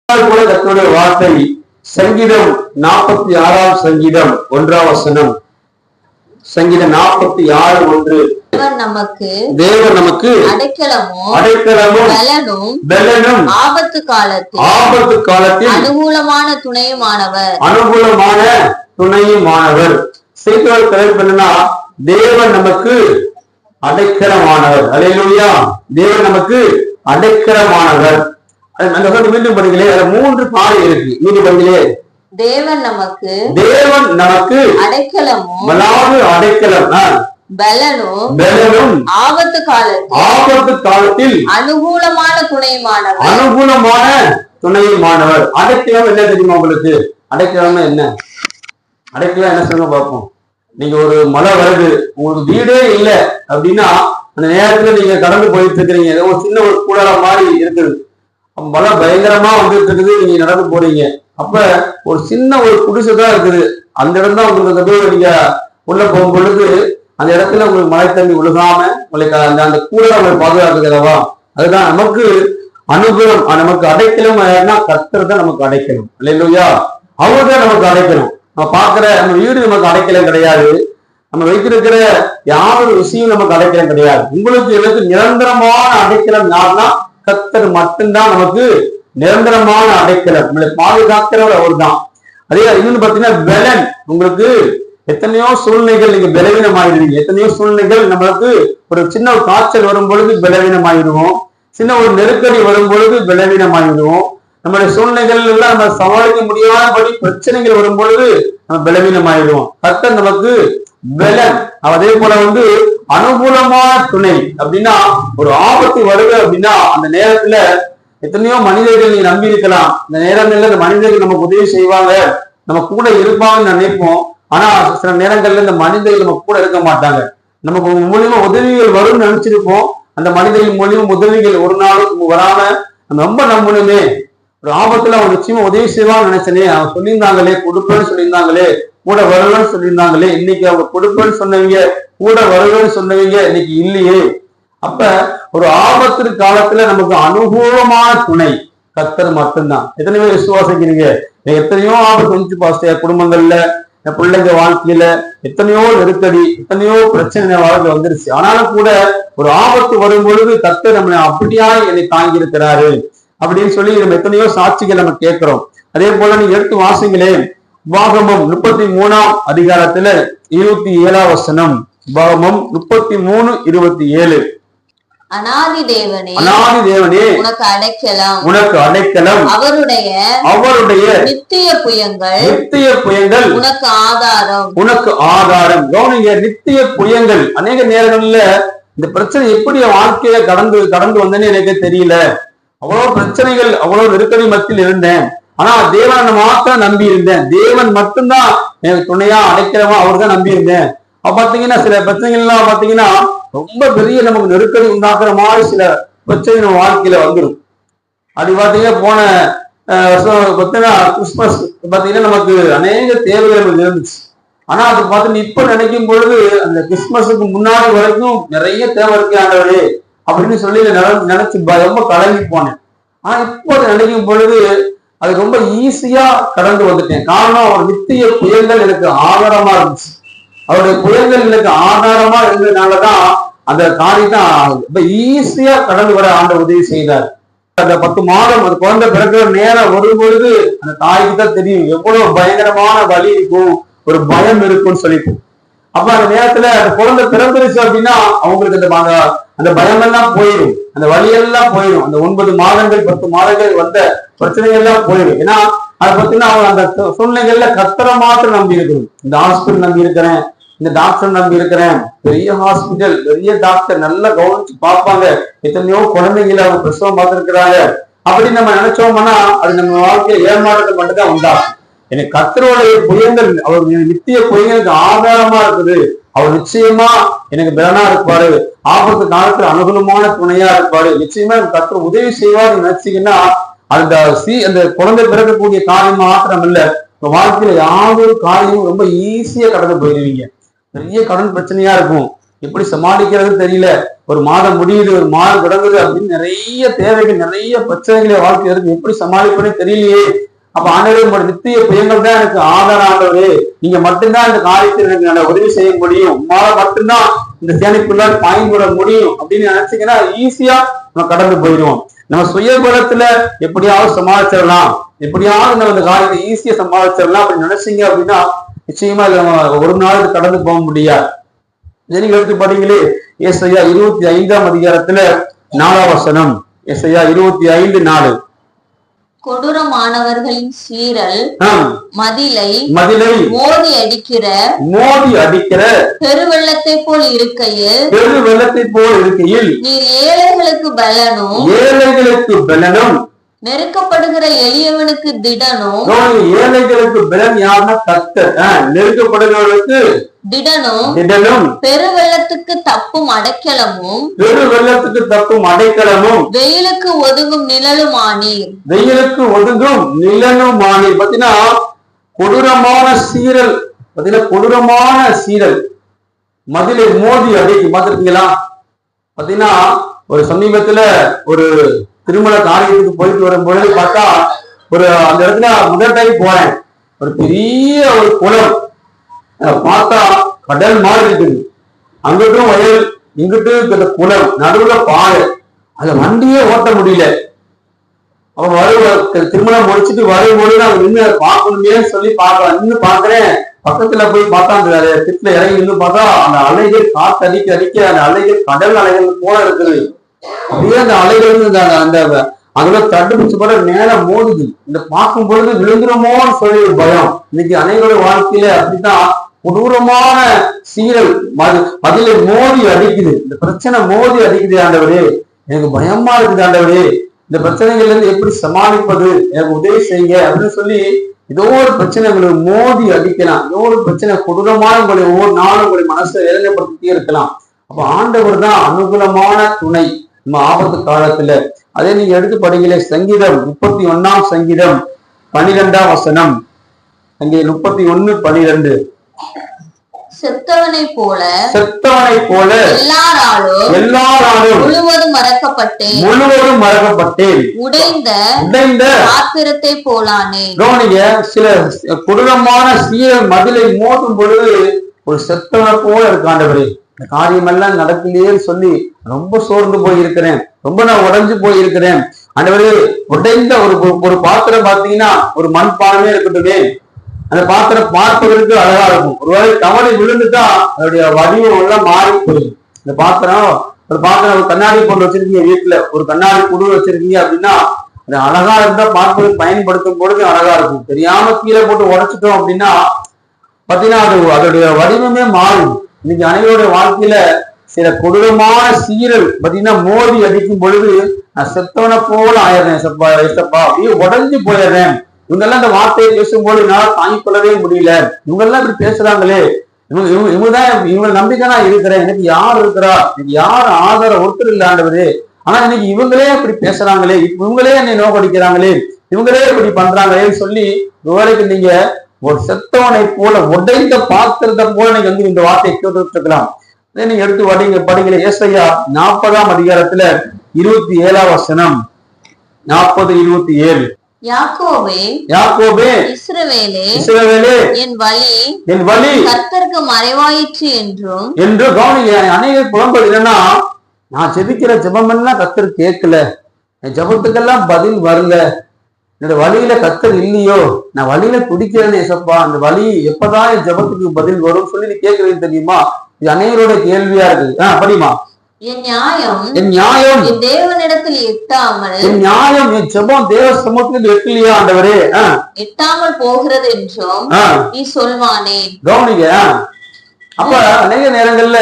கூட கர்த்தருடைய வார்த்தை சங்கீதம் 46 சங்கீதம் 1 சங்கீதம் 46:1 தேவன் நமக்கு அடைக்கலமும் பலனும் ஆபத்து காலத்தில் அனுகூலமான துணையுமானவர் செய்தியாளர் தலைப்பு என்னன்னா, தேவன் நமக்கு அடைக்கலமானவர். அல்லேலூயா. தேவன் நமக்கு அடைக்கலமானவர். மீண்டும் படிங்களே, 3 பாடல் இருக்கு. மீண்டும் படிங்களே. தேவன் நமக்கு அடைக்கலமும் பலனும் ஆபத்து காலத்தில் அனுகூலமான துணையுமானவர். அடைக்கலம் என்ன தெரியுமா உங்களுக்கு? அடைக்கலம் என்ன? அடைக்கலம் என்ன சொல்லுங்க பார்ப்போம். நீங்க ஒரு மழை வருது, உங்களுக்கு வீடே இல்லை அப்படின்னா அந்த நேரத்துல நீங்க கடந்து போயிட்டு இருக்கிறீங்க, ஏதோ ஒரு சின்ன ஒரு கூடாரம் மாதிரி இருக்குது, மழை பயங்கரமா வந்துட்டு இருக்குது, நீங்க நடந்து போறீங்க. அப்ப ஒரு சின்ன ஒரு குடிசைதான் இருக்குது, அந்த இடம் தான் உங்களுக்கு நீங்க உள்ள போகும் பொழுது அந்த இடத்துல உங்களுக்கு மழை தண்ணி விழுகாம உங்களுக்கு அந்த கூடாரம் உங்களுக்கு பாதுகாக்கிறதா. அதுதான் நமக்கு அனுகூலம். நமக்கு அடைக்கலம் கர்த்தர் தான் நமக்கு அடைக்கலம். இல்லையா? அவர் தான் நமக்கு அடைக்கலம். நம்ம பார்க்கிற நம்ம வீடு நமக்கு அடைக்கலம் கிடையாது, நம்ம வைத்திருக்கிற யாரு விஷயம் நமக்கு அடைக்கலம் கிடையாது. உங்களுக்கு எனக்கு நிரந்தரமான அடைக்கலம் யாருன்னா கர்த்தர் மட்டும்தான் நமக்கு நிரந்தரமான அடைக்கலம். நம்மளை பாதுகாக்கிறவர் அவர் தான். அதே இன்னொன்னு பாத்தீங்கன்னா பலன். உங்களுக்கு எத்தனையோ சூழ்நிலைகள் நீங்க பலவீனமாயிருவீங்க. எத்தனையோ சூழ்நிலைகள் நம்மளுக்கு ஒரு சின்ன ஒரு காய்ச்சல் வரும் பொழுது பலவீனமாயிடுவோம், சின்ன ஒரு நெருக்கடி வரும் பொழுது பலவீனமாயிடுவோம். நம்மளுடைய சூழ்நிலைகள் எல்லாம் நம்ம சமாளிக்க முடியாதபடி பிரச்சனைகள் வரும் பொழுது நம்ம பலவீனமாயிடுவோம். கர்த்தர் நமக்கு பலன். அதே போல அனுகூலமான துணை அப்படின்னா, ஒரு ஆபத்து வருது அப்படின்னா அந்த நேரத்துல எத்தனையோ மனிதர்கள் நீங்க நம்பி இருக்கலாம். இந்த நேரங்கள்ல இந்த மனிதர்கள் நமக்கு உதவி செய்வாங்க, நம்ம கூட இருப்பாங்கன்னு நினைப்போம். ஆனா சில நேரங்கள்ல இந்த மனிதர்கள் நம்ம கூட இருக்க மாட்டாங்க. நமக்கு மூலியமா உதவிகள் வரும்னு நினைச்சிருப்போம், அந்த மனிதர்கள் மூலியமா உதவிகள் ஒரு நாளும் வராம நம்ம ரொம்ப நம்பணுமே. ஒரு ஆபத்துல அவன் நிச்சயமா உதவி செய்வான்னு நினைச்சனே, அவன் சொல்லியிருந்தாங்களே கொடுப்பேன்னு சொல்லியிருந்தாங்களே, கூட வருவேன்னு சொல்லியிருந்தாங்களே, இன்னைக்கு அவங்க கொடுப்பேன்னு சொன்னவங்க கூட வருவேன்னு சொன்னவங்க இன்னைக்கு இல்லையே. அப்ப ஒரு ஆபத்து காலத்துல நமக்கு அனுகூலமான துணை கர்த்தர் மட்டும்தான். எத்தனை பேர் விசுவாசிக்கிறீங்க? எத்தனையோ ஆபத்து வந்துச்சு பாஸ்டர், குடும்பங்கள்ல பிள்ளைங்க வாழ்க்கையில எத்தனையோ நெருக்கடி, எத்தனையோ பிரச்சனை வாழ்க்கை வந்துருச்சு. ஆனாலும் கூட ஒரு ஆபத்து வரும் பொழுது கர்த்தர் நம்மளை அப்படியா என்னை தாங்கி இருக்கிறாரு அப்படின்னு சொல்லி நம்ம எத்தனையோ சாட்சிகள் நம்ம கேட்கிறோம். அதே போல நீங்க எடுத்து வாசிங்களே, உபாகமம் 33 அதிகாரத்துல 27 உபாகமம் 33:27. அநாதி தேவனே உனக்கு அடைக்கலம் அவருடைய நித்திய புயங்கள் உனக்கு ஆதாரம். கவனிங்க, நித்திய புயங்கள். அநேக நேரங்கள்ல இந்த பிரச்சனை எப்படி வாழ்க்கையில கடந்து வந்தேன்னு எனக்கு தெரியல, அவ்வளவு பிரச்சனைகள், அவ்வளவு நெருக்கடி மத்தியில் இருந்தேன், ஆனா தேவனை மாத்திரம் நம்பி இருந்தேன், தேவன் மட்டும்தான் எனக்கு துணையா அடைக்கலமா அவர் தான் நம்பி இருந்தேன். பாத்தீங்கன்னா சில பிரச்சனைகள் எல்லாம் பாத்தீங்கன்னா ரொம்ப பெரிய நமக்கு நெருக்கடி உண்டாக்குற மாதிரி சில பிரச்சனை நம்ம வாழ்க்கையில வந்துடும். அப்படி பாத்தீங்கன்னா போன வருஷம் பாத்தீங்கன்னா கிறிஸ்துமஸ் பாத்தீங்கன்னா நமக்கு அநேக தேவைகள் நமக்கு இருந்துச்சு. ஆனா அது பார்த்து இப்ப நினைக்கும் பொழுது அந்த கிறிஸ்துமஸுக்கு முன்னாடி வரைக்கும் நிறைய தேவை இருக்கு ஆண்டவரே அப்படின்னு சொல்லி நினைச்சு ரொம்ப கலங்கி போனேன். ஆனா இப்போ நினைக்கும் பொழுது அது ரொம்ப ஈஸியா கடந்து வந்துட்டேன். காரணம், அவர் நித்திய புயல்கள் எனக்கு ஆதாரமா இருந்துச்சு. அவருடைய புயல்கள் எனக்கு ஆதாரமா இருந்ததுனாலதான் அந்த காரியத்தை ரொம்ப ஈஸியா கடந்து வர ஆண்டவர் உதவி செய்தார். அந்த 10 மாதம் அந்த குழந்தை பிறக்கிற நேரம் வரும் பொழுது அந்த தாய்க்கு தான் தெரியும் எவ்வளவு பயங்கரமான வலி இருக்கும், ஒரு பயம் இருக்கும்னு சொல்லிட்டு. அப்ப அந்த நேரத்துல அந்த குழந்தை பிறந்துருச்சு அப்படின்னா அவங்களுக்கு அந்த பயமெல்லாம் போயிடும், அந்த வலியெல்லாம் போயிடும். அந்த 9 மாதங்கள் 10 மாதங்கள் வந்த பிரச்சனைகள் எல்லாம் போயிடும். ஏன்னா அதை பார்த்தீங்கன்னா அவங்க அந்த சூழ்நிலைகள்ல கர்த்தரை மாத்திரம் நம்பி இருக்கணும். இந்த ஹாஸ்பிட்டல் நம்பி இருக்கிறேன், இந்த டாக்டர் நம்பி இருக்கிறேன், பெரிய ஹாஸ்பிட்டல், பெரிய டாக்டர் நல்லா கவனிச்சு பார்ப்பாங்க, எத்தனையோ குழந்தைகளை அவங்க பிரசவம் பார்த்துருக்கிறாங்க அப்படின்னு நம்ம நினைச்சோம்னா அது நம்ம வாழ்க்கையை ஏமாற்றத்தை மட்டும்தான் உண்டாகும். எனக்கு கர்த்தருடைய புயங்கள், அவர் நித்திய புயங்களுக்கு ஆதாரமா இருக்குது, அவர் நிச்சயமா எனக்கு பலனா இருப்பாரு, ஆபத்து காலத்துல அனுகூலமான துணையா இருப்பாரு, நிச்சயமா கர்த்தர் உதவி செய்வார் நினைச்சீங்கன்னா அந்த குழந்தை பிறக்கக்கூடிய காரியம் மாத்திரம் இல்ல, வாழ்க்கையில யாரொரு காரியமும் ரொம்ப ஈஸியா கடந்து போயிடுவீங்க. பெரிய கடன் பிரச்சனையா இருக்கும், எப்படி சமாளிக்கிறதுன்னு தெரியல. ஒரு மாதம் முடியுது, ஒரு மாதம் தொடங்குது அப்படின்னு நிறைய தேவைகள், நிறைய பிரச்சனைகளை வாழ்க்கை இருக்கு, எப்படி சமாளிப்பேன்னு தெரியலையே. அப்ப ஆண்டவரே, நித்திய புயங்கள் தான் எனக்கு ஆதாரம். ஆண்டவரே, நீங்க மட்டும்தான் இந்த காரியத்தில் எனக்கு நல்ல உதவி செய்ய முடியும், உங்களால மட்டும்தான் இந்த சேனைக்குள்ள பயன்பட முடியும் அப்படின்னு நினைச்சீங்கன்னா ஈஸியா நம்ம கடந்து போயிடுவோம். நம்ம சுயபலத்துல எப்படியாவது சமாளிச்சிடலாம், எப்படியாவது நம்ம இந்த காரியத்தை ஈஸியா சமாளிச்சிடலாம் அப்படின்னு நினைச்சீங்க அப்படின்னா நிச்சயமா ஒரு நாள் கடந்து போக முடியாது. நீங்க எடுத்து பாத்தீங்களே, ஏசாயா 25ஆம் அதிகாரத்துல 4ஆம் வசனம். ஏசாயா 25:4. கொடூரமானவர்களின் சீரல் மதிலை மோதி அடிக்கிற பெருவெள்ளத்தை போல் இருக்கையில் நீர் ஏழைகளுக்கு பலனும் நெருக்கப்படுகிற எளியவனுக்கு திடனும். ஏழைகளுக்கு பலன் யாருன்னா கர்த்தர். நெருக்கப்படுகிறவர்களுக்கு திடனும் பெருவெள்ளத்துக்கு தப்பும் அடைக்கலமும் வெயிலுக்கு ஒதுங்கும் நிழலுமானீர். பாத்தீங்கன்னா கொடூரமான சீரல், கொடூரமான சீரல் மதிலை மோதி அடைக்கு பார்த்திருக்கீங்களா? பாத்தீங்கன்னா ஒரு சமீபத்துல ஒரு திருமண காரியத்துக்கு போயிட்டு வரும்பொழுது பார்த்தா அந்த இடத்துல முதல் டைம் போறேன். ஒரு பெரிய ஒரு குளம் பார்த்தா கடல் மாதிரி இருக்குது. அங்கிட்டும் வயல், இங்கிட்டு குளம், நடுவுல பாறை. அத வண்டியே ஓட்ட முடியல. அவன் திருமணம் முடிச்சுட்டு வரும்போது நான் நின்று பார்க்கணுமே சொல்லி பார்க்கலாம். நின்று பாக்குறேன், பக்கத்துல போய் பார்த்தா அந்த திட்டுல இறங்கி நின்று பார்த்தா அந்த அலைகள் காத்து அடிக்க அந்த அலைகள் கடல் அலைகள் போல இருக்குது. அப்படியே அந்த அலைகள் அந்த அதுல தடுப்பிச்சு போட மேல மோதுது. இந்த பார்க்கும் பொழுது விழுந்துருமோன்னு சொல்லி ஒரு பயம். இன்னைக்கு அனைவருடைய வாழ்க்கையில அப்படித்தான் கொடூரமான சீரல் அதில மோதி அடிக்குது. இந்த பிரச்சனை மோதி அடிக்குது. ஆண்டவரே, எனக்கு பயமா இருக்குது. ஆண்டவரே, இந்த பிரச்சனைகள்ல இருந்து எப்படி சமாளிப்பது, எனக்கு உதவி செய்யுங்க அப்படின்னு சொல்லி ஏதோ ஒரு பிரச்சனை உங்களுக்கு மோதி அடிக்கலாம். ஏதோ ஒரு பிரச்சனை கொடூரமான உங்களை ஒவ்வொரு நாளும் உங்களுடைய மனசை வேதனைப்படுத்திட்டே இருக்கலாம். அப்ப ஆண்டவர் தான் அனுகூலமான துணை நம்ம ஆபத்து காலத்துல. அதே நீங்க எடுத்து படிங்களே, சங்கீதம் 31ஆம் சங்கீதம் 12ஆம் வசனம். சங்கீதம் 31:12. செத்தவனை போல எல்லாராலும் முழுவதும் மறக்கப்பட்டேன், உடைந்த பாத்திரத்தை போலானே. சில கொடூரமான சீரல் மதிலை மோதும் பொழுது ஒரு செத்தவனை போல இருக்காண்டவரே, இந்த காரியம் எல்லாம் நடக்கலையேன்னு சொல்லி ரொம்ப சோர்ந்து போயிருக்கிறேன், ரொம்ப நான் உடைஞ்சு போயிருக்கிறேன். ஆண்டவரே, உடைந்த ஒரு பாத்திரம் பார்த்தீங்கன்னா ஒரு மண் பானமே இருக்கட்டுமே, அந்த பாத்திரம் பார்ப்பதற்கு அழகா இருக்கும். ஒருவேளை தவறி விழுந்துட்டா அதோடைய வடிவம் எல்லாம் மாறி போயிடும். இந்த பாத்திரம் ஒரு கண்ணாடி பொருள் வச்சிருக்கீங்க, வீட்டுல ஒரு கண்ணாடி குடு வச்சிருக்கீங்க அப்படின்னா அது அழகா இருந்தா பார்ப்பதற்கு பயன்படுத்தும் பொழுது அழகா இருக்கும். தெரியாம கீழே போட்டு உடைச்சிட்டோம் அப்படின்னா பாத்தீங்கன்னா அதோடைய வடிவமே மாறும். இன்னைக்கு அனைவருடைய வாழ்க்கையில சில கொடூரமான சீரல் பாத்தீங்கன்னா மோதி அடிக்கும் பொழுது நான் செத்தவனை போல ஆயிடுறேன், அப்படியே உடஞ்சு போயிடுறேன். இவங்கெல்லாம் இந்த வார்த்தையை பேசும்போது என்னால தாங்கிக் கொள்ளவே முடியல. இவங்கெல்லாம் இப்படி பேசுறாங்களே, இவங்க நம்பிக்கை நான் இருக்கிறேன், எனக்கு யார் இருக்கிறா, எனக்கு யார் ஆதரவு ஒருத்தர் இல்ல ஆண்டவரே. ஆனா இன்னைக்கு இவங்களே இப்படி பேசுறாங்களே, இவங்களே என்னை நோக்கடிக்கிறாங்களே, இவங்களே இப்படி பண்றாங்களேன்னு சொல்லி வேலைக்கு நீங்க ஒரு செத்தவனை போல உடைந்த பாத்திரத்தை போல நீங்க வந்து இந்த வார்த்தையை கேட்டு இருக்கலாம். நீங்க எடுத்து படிக்கிற ஏசாயா 40ஆம் அதிகாரத்துல 27ஆம் வசனம். 40:27. யாக்கோபே, இஸ்ரவேலே, என் வழி கர்த்தருக்கு மறைவாயிற்று என்றும் கவனிங்க. அநேக புலம்பல் என்னன்னா, நான் ஜெபிக்கிற ஜெபம் எல்லாம் கர்த்தர் கேட்கல, என் ஜெபத்துக்கெல்லாம் பதில் வரல, என்னோட வழியில கர்த்தர் இல்லையோ, நான் வழியில துடிக்கிறேன்னு ஏசப்பா, அந்த வழி எப்பதான் என் ஜெபத்துக்கு பதில் வரும் சொல்லி நீ கேட்கறது தெரியுமா? இது அநேகரோட கேள்வியா இருக்கு. படிமா. என் நியாயம் என் தேவனிடத்தில் எட்டாமல், என் நியாயம் என் ஜெபம் தேவ சமூகத்தில் எட்டலையா ஆண்டவரே, எட்டாமல் போகிறது என்றும் நீ சொல்வானே. கவனிங்க. அப்ப அநேக நேரங்கள்ல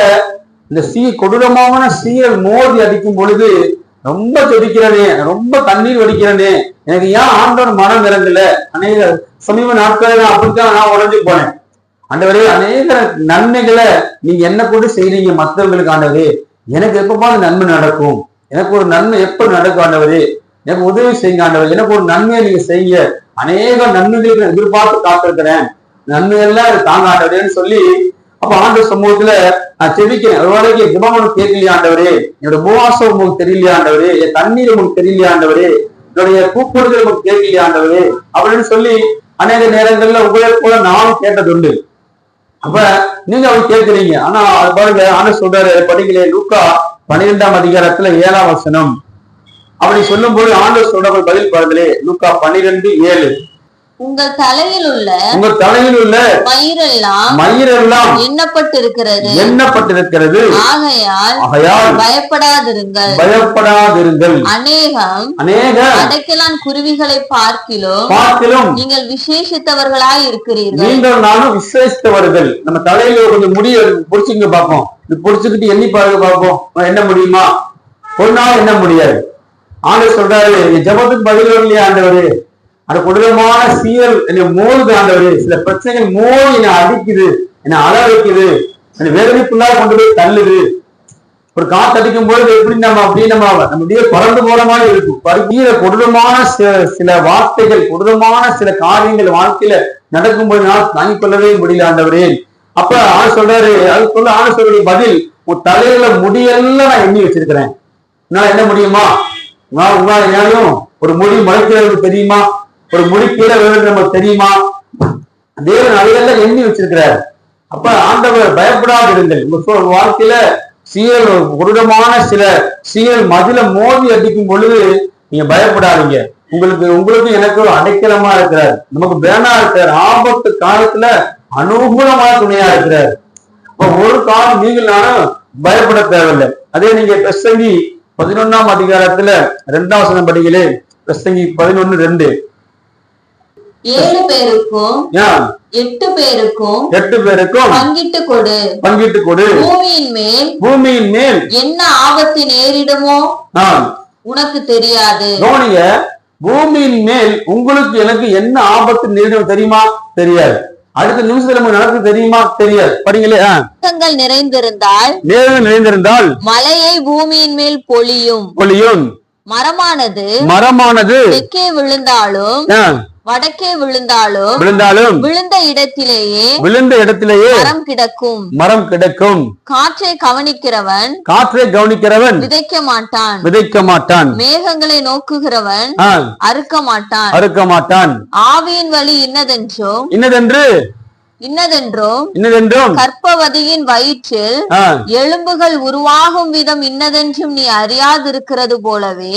இந்த கொடூரமான சீரல் மோதி அடிக்கும் பொழுது ரொம்ப ஜெபிக்கிறனே, ரொம்ப கண்ணீர் வடிக்கிறனே, எனக்கு ஏன் ஆண்டவர் மனம் இறங்கல? அநேக சமீப நாட்களில் நான் அப்படித்தான் நான் உடஞ்சு போனேன். ஆண்டவரே, அநேக நன்மைகளை நீங்க என்ன கூட செய்றீங்க மற்றவங்களுக்கு. ஆண்டவரே, எனக்கு எப்பப்பா நன்மை நடக்கும், எனக்கு ஒரு நன்மை எப்ப நடக்கும் ஆண்டவரே, எனக்கு உதவி செய்யுங்க ஆண்டவர், எனக்கு ஒரு நன்மையை நீங்க செய்ய, அநேக நன்மைகளுக்கு எதிர்பார்த்து காத்திருக்கிறேன், நன்மையெல்லாம் தாங்க ஆண்டவரேன்னு சொல்லி அப்ப ஆண்டு சமூகத்துல நான் செபிக்கிறேன், ஒருவேளைக்கு ஜெபம் கேட்கலையா ஆண்டவரே, என்னோட உபவாசம் உங்களுக்கு தெரியலையா ஆண்டவரே, என் தண்ணீர் உங்களுக்கு தெரியலையா ஆண்டவரே, என்னுடைய கூப்பிடுதல் உங்களுக்கு கேட்கலையா ஆண்டவரே அப்படின்னு சொல்லி அநேக நேரங்கள்ல உங்களை போல நானும் கேட்டதுண்டு. அப்ப நீங்க அவங்க கேட்கிறீங்க. ஆனா அது பாருங்க, ஆண்டவர் சொல்றாரு, படிக்கலையே லூக்கா 12ஆம் அதிகாரத்துல 7ஆம் வசனம். அப்படி சொல்லும் போது ஆண்டவர் சொல்ற பதில் பாருங்களே, லூக்கா 12:7. உங்கள் தலையில் உள்ள மயிரெல்லாம் எண்ணப்பட்டிருக்கிறது, ஆகையால் பயப்படாதிருங்கள். அநேக அடைக்கலான் குருவிகளை பார்க்கிலும் நீங்கள் விசேஷித்தவர்களாய் இருக்கிறீர்கள். நீங்கள் நானும் விசேஷித்தவர்கள். நம்ம தலையில கொஞ்சம் முடிய பொடிச்சுங்க பார்ப்போம், இது பொடிச்சுக்கிட்டு எண்ணி பாருங்க பார்ப்போம், என்ன முடியுமா? ஒரு நாள் என்ன முடியாது. ஆண்டவர் சொல்றாரு, ஜெபத்துக்கு பதில் இல்லையா ஆண்டவரே, அந்த கொடூரமான சீரல் என்னை மோதுது ஆண்டவரே, சில பிரச்சனைகள் மோதி என்னை அடிக்குது, என்னை அழ வைக்குது, என்னை வேதனைக்குள்ளாக கொண்டு போய் தள்ளுது. ஒரு காத்து அடிக்கும் பொழுது எப்படி நம்ம அப்படியே பறந்து போற மாதிரி இருக்கும். கொடூரமான சில வார்த்தைகள், கொடூரமான சில காரியங்கள் வாழ்க்கையில நடக்கும்போது நான் தாங்கிக் கொள்ளவே முடியல ஆண்டவரே. அப்ப ஆள் சொல்றாரு, அது சொல்ல ஆள் சொல்ற பதில், உன் தலையில முடியெல்லாம் நான் எண்ணி வச்சிருக்கிறேன். உன்னால என்ன முடியுமா? உங்களால ஏனும் ஒரு முடி முளைக்கிறது தெரியுமா? ஒரு முடி கீழே விழுறது நமக்கு தெரியுமா? தேவன் அதையெல்லாம் எண்ணி வச்சிருக்கிறார். அப்ப ஆண்டவர் பயப்படாதிருங்கள். உங்க வாழ்க்கையில சீரல் கொடூரமான சில சீரல் மதில மோதி அடிக்கும் பொழுது நீங்க பயப்படாதீங்க. உங்களுக்கு எனக்கு அடைக்கலமா இருக்கிறார், நமக்கு பேனா இருக்கிறார், ஆபத்து காலத்துல அனுகூலமான துணையா இருக்கிறார். அப்ப ஒரு காலம் நீங்கள் நானும் பயப்பட தேவையில்லை. அதே நீங்க பிரசங்கி 11ஆம் அதிகாரத்துல 2ஆம் வசனம் படிகளே. பிரசங்கி 11:2. 7 பேருக்கும் 8 பேருக்கும் பங்கிட்டு கொடு. பூமியின் மேல் என்ன ஆபத்து நேரிடுமோ உனக்கு தெரியாது. பூமியின் மேல் உங்களுக்கு எனக்கு என்ன ஆபத்து நேரிடும் தெரியுமா? தெரியாது. அடுத்த நிமிஷத்துல நமக்கு நடக்கு தெரியுமா? தெரியாது. படிங்களே. நிறைந்திருந்தால் மழையை பூமியின் மேல் பொழியும். மரமானது தெற்கே விழுந்தாலும் வடக்கே விழுந்தாலும் விழுந்த இடத்திலேயே மரம் கிடக்கும். காற்றை கவனிக்கிறவன் விதைக்க மாட்டான். மேகங்களை நோக்குகிறவன் அறுக்க மாட்டான். ஆவியின் வழி இன்னதென்றும் கற்பவதியின் வயிற்றில் எலும்புகள் உருவாகும் விதம் இன்னதென்றும் நீ அறியாதிருக்கிறது போலவே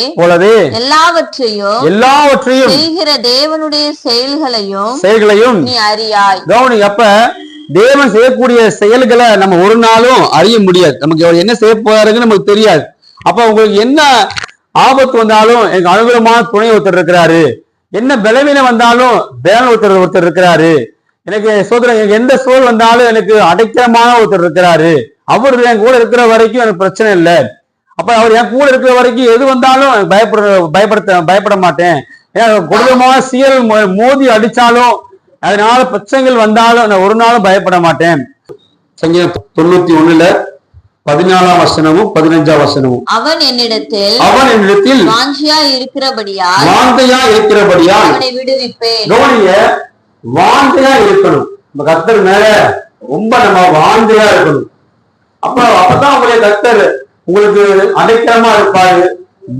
எல்லாவற்றையும் செய்கிற தேவனுடைய செயல்களையும் நீ அறியாய். கவனி, அப்ப தேவன் செய்யக்கூடிய செயல்களை நம்ம ஒரு நாளும் அறிய முடியாது. நமக்கு என்ன செய்ய போறாருன்னு நமக்கு தெரியாது. அப்ப உங்களுக்கு என்ன ஆபத்து வந்தாலும் எனக்கு அனுகூலமான துணை ஒருத்தர் இருக்கிறாரு, என்ன பலவீனம் வந்தாலும் பேரன் ஒருத்தர் இருக்கிறாரு, எனக்கு சோதனை எந்த சூழல் வந்தாலும் எனக்கு அடைக்கலமான ஒருத்தர் இருக்கிறாரு, அவர் என் கூட இருக்கிற வரைக்கும் எனக்கு பிரச்சனை இல்லை. அப்ப அவர் என் கூட இருக்கிற வரைக்கும் எது வந்தாலும் பயப்பட மாட்டேன். கொடூரமான சீரல் மோதி அடிச்சாலும் அதனால பிரச்சனைகள் வந்தாலும் நான் ஒரு நாளும் பயப்பட மாட்டேன். சங்கீதம் 91 14ஆம் வசனமும் 15ஆம் வசனமும். அவன் என்னிடத்தில் வாஞ்சையா இருக்கிறபடியால் அவனை விடுவிப்பேன். வாஞ்சையா இருக்கணும். நம்ம கர்த்தர் மேல ரொம்ப நம்ம வாஞ்சையா இருக்கணும். அப்பதான் உங்களுடைய கர்த்தர் உங்களுக்கு அடைக்கலமா இருப்பாரு,